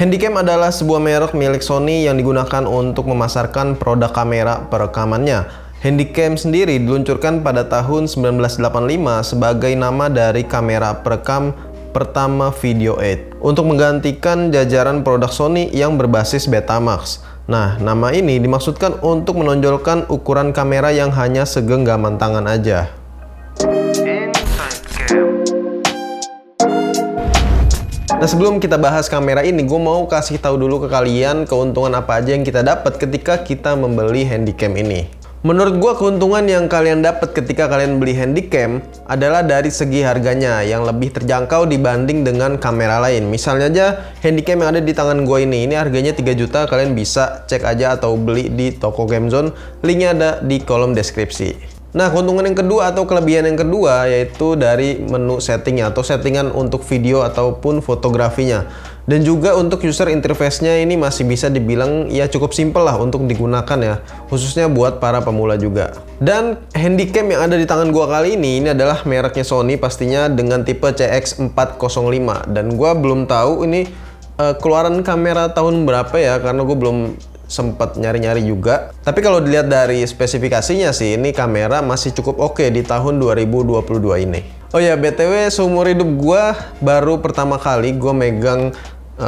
Handycam adalah sebuah merek milik Sony yang digunakan untuk memasarkan produk kamera perekamannya. Handycam sendiri diluncurkan pada tahun 1985 sebagai nama dari kamera perekam pertama Video 8 untuk menggantikan jajaran produk Sony yang berbasis Betamax. Nah, nama ini dimaksudkan untuk menonjolkan ukuran kamera yang hanya segenggaman tangan aja. Nah, sebelum kita bahas kamera ini, gue mau kasih tahu dulu ke kalian keuntungan apa aja yang kita dapat ketika kita membeli Handycam ini. Menurut gue, keuntungan yang kalian dapat ketika kalian beli Handycam adalah dari segi harganya yang lebih terjangkau dibanding dengan kamera lain. Misalnya aja Handycam yang ada di tangan gue ini harganya 3 juta, kalian bisa cek aja atau beli di toko Gamezone, linknya ada di kolom deskripsi. Nah, keuntungan yang kedua atau kelebihan yang kedua yaitu dari menu settingnya atau settingan untuk video ataupun fotografinya. Dan juga untuk user interface-nya ini masih bisa dibilang ya cukup simple lah untuk digunakan ya, khususnya buat para pemula juga. Dan Handycam yang ada di tangan gua kali ini adalah mereknya Sony pastinya dengan tipe CX405, dan gua belum tahu ini keluaran kamera tahun berapa ya, karena gue belum sempat nyari-nyari juga. Tapi kalau dilihat dari spesifikasinya sih, ini kamera masih cukup oke di tahun 2022 ini. Oh ya, BTW seumur hidup gua baru pertama kali gua megang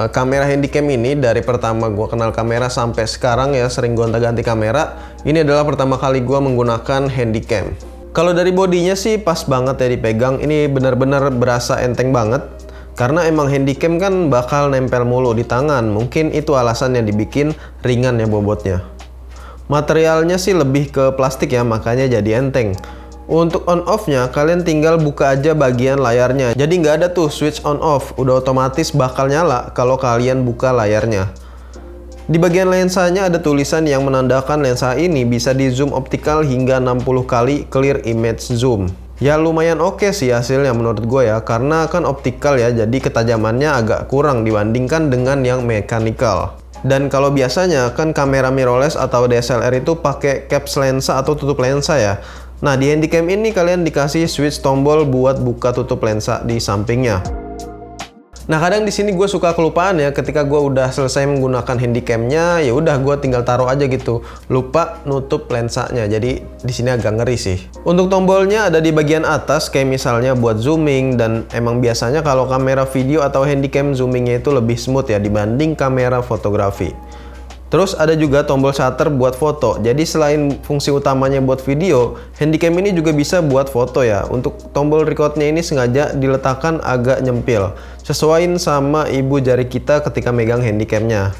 kamera Handycam ini. Dari pertama gua kenal kamera sampai sekarang ya sering gonta-ganti kamera, ini adalah pertama kali gua menggunakan Handycam. Kalau dari bodinya sih pas banget ya dipegang, ini benar-benar berasa enteng banget. Karena emang Handycam kan bakal nempel mulu di tangan, mungkin itu alasan yang dibikin ringan ya bobotnya. Materialnya sih lebih ke plastik ya, makanya jadi enteng. Untuk on off-nya, kalian tinggal buka aja bagian layarnya. Jadi nggak ada tuh switch on off, udah otomatis bakal nyala kalau kalian buka layarnya. Di bagian lensanya ada tulisan yang menandakan lensa ini bisa di zoom optikal hingga 60 kali clear image zoom. Ya lumayan oke sih hasilnya menurut gue ya, karena kan optikal ya, jadi ketajamannya agak kurang dibandingkan dengan yang mechanical. Dan kalau biasanya kan kamera mirrorless atau DSLR itu pakai caps lensa atau tutup lensa ya. Nah, di Handycam ini kalian dikasih switch tombol buat buka tutup lensa di sampingnya. Nah, kadang di sini gue suka kelupaan ya, ketika gue udah selesai menggunakan Handycamnya, ya udah gue tinggal taruh aja gitu, lupa nutup lensanya. Jadi di sini agak ngeri sih. Untuk tombolnya ada di bagian atas, kayak misalnya buat zooming, dan emang biasanya kalau kamera video atau Handycam zoomingnya itu lebih smooth ya dibanding kamera fotografi. Terus ada juga tombol shutter buat foto. Jadi selain fungsi utamanya buat video, Handycam ini juga bisa buat foto ya. Untuk tombol recordnya ini sengaja diletakkan agak nyempil, sesuaiin sama ibu jari kita ketika megang Handycamnya.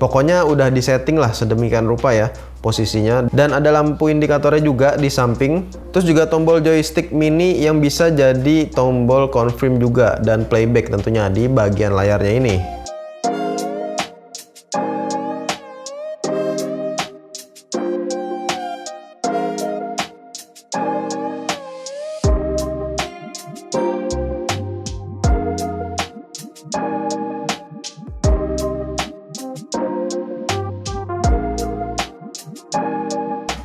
Pokoknya udah disetting lah sedemikian rupa ya posisinya. Dan ada lampu indikatornya juga di samping. Terus juga tombol joystick mini yang bisa jadi tombol confirm juga, dan playback tentunya di bagian layarnya ini.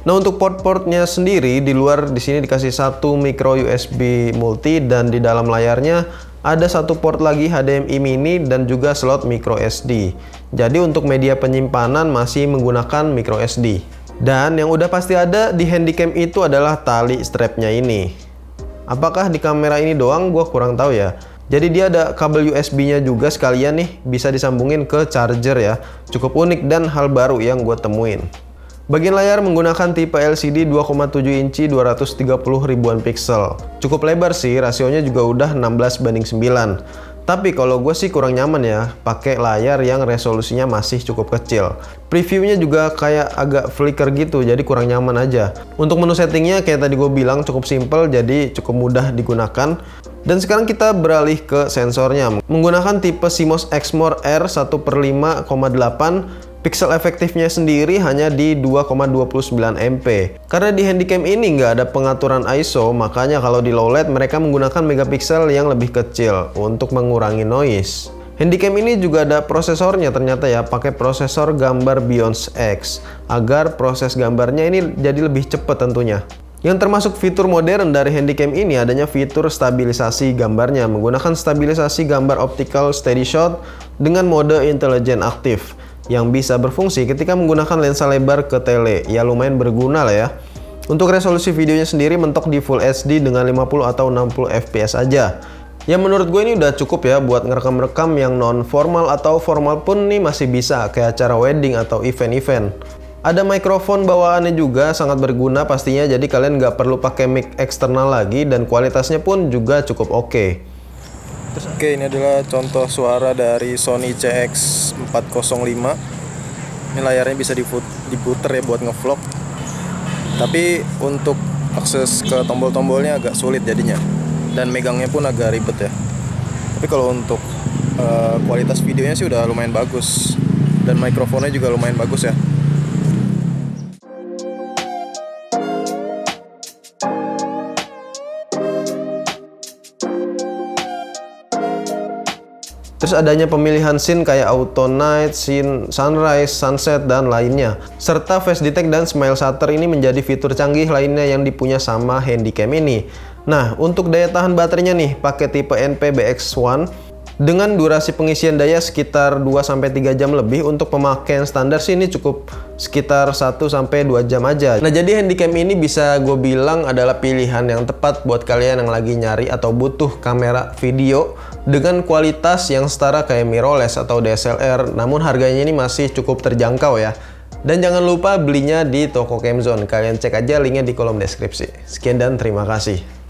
Nah, untuk port-portnya sendiri di luar di sini dikasih satu micro USB multi, dan di dalam layarnya ada satu port lagi HDMI mini dan juga slot micro SD. Jadi untuk media penyimpanan masih menggunakan micro SD. Dan yang udah pasti ada di Handycam itu adalah tali strapnya ini. Apakah di kamera ini doang? Gua kurang tahu ya. Jadi dia ada kabel USB-nya juga sekalian nih, bisa disambungin ke charger ya. Cukup unik dan hal baru yang gue temuin. Bagian layar menggunakan tipe LCD 2,7 inci 230 ribuan pixel. Cukup lebar sih, rasionya juga udah 16:9. Tapi kalau gue sih kurang nyaman ya pakai layar yang resolusinya masih cukup kecil. Previewnya juga kayak agak flicker gitu, jadi kurang nyaman aja. Untuk menu settingnya kayak tadi gue bilang cukup simple, jadi cukup mudah digunakan. Dan sekarang kita beralih ke sensornya. Menggunakan tipe CMOS Exmor R 1/5,8. Pixel efektifnya sendiri hanya di 2,29 MP. Karena di Handycam ini nggak ada pengaturan ISO, makanya kalau di low light mereka menggunakan megapiksel yang lebih kecil untuk mengurangi noise. Handycam ini juga ada prosesornya ternyata ya, pakai prosesor gambar Beyond X agar proses gambarnya ini jadi lebih cepat tentunya. Yang termasuk fitur modern dari Handycam ini adanya fitur stabilisasi gambarnya menggunakan stabilisasi gambar optical steady shot dengan mode intelligent aktif yang bisa berfungsi ketika menggunakan lensa lebar ke tele. Ya lumayan berguna lah ya. Untuk resolusi videonya sendiri mentok di Full HD dengan 50 atau 60 fps aja. Ya menurut gue ini udah cukup ya buat ngerekam-rekam yang non formal atau formal pun nih masih bisa kayak acara wedding atau event-event. Ada mikrofon bawaannya juga sangat berguna pastinya, jadi kalian nggak perlu pakai mic eksternal lagi dan kualitasnya pun juga cukup oke. Oke, ini adalah contoh suara dari Sony CX405. Ini layarnya bisa diputer ya buat ngevlog. Tapi untuk akses ke tombol-tombolnya agak sulit jadinya. Dan megangnya pun agak ribet ya. Tapi kalau untuk kualitas videonya sih udah lumayan bagus. Dan mikrofonnya juga lumayan bagus ya. Terus adanya pemilihan scene kayak auto night, scene sunrise, sunset, dan lainnya. Serta face detect dan smile shutter ini menjadi fitur canggih lainnya yang dipunya sama Handycam ini. Nah, untuk daya tahan baterainya nih, pakai tipe NP-BX1 dengan durasi pengisian daya sekitar 2-3 jam lebih. Untuk pemakaian standar sih ini cukup sekitar 1-2 jam aja. Nah, jadi Handycam ini bisa gue bilang adalah pilihan yang tepat buat kalian yang lagi nyari atau butuh kamera video dengan kualitas yang setara kayak mirrorless atau DSLR, namun harganya ini masih cukup terjangkau ya. Dan jangan lupa belinya di toko Camzone. Kalian cek aja linknya di kolom deskripsi. Sekian dan terima kasih.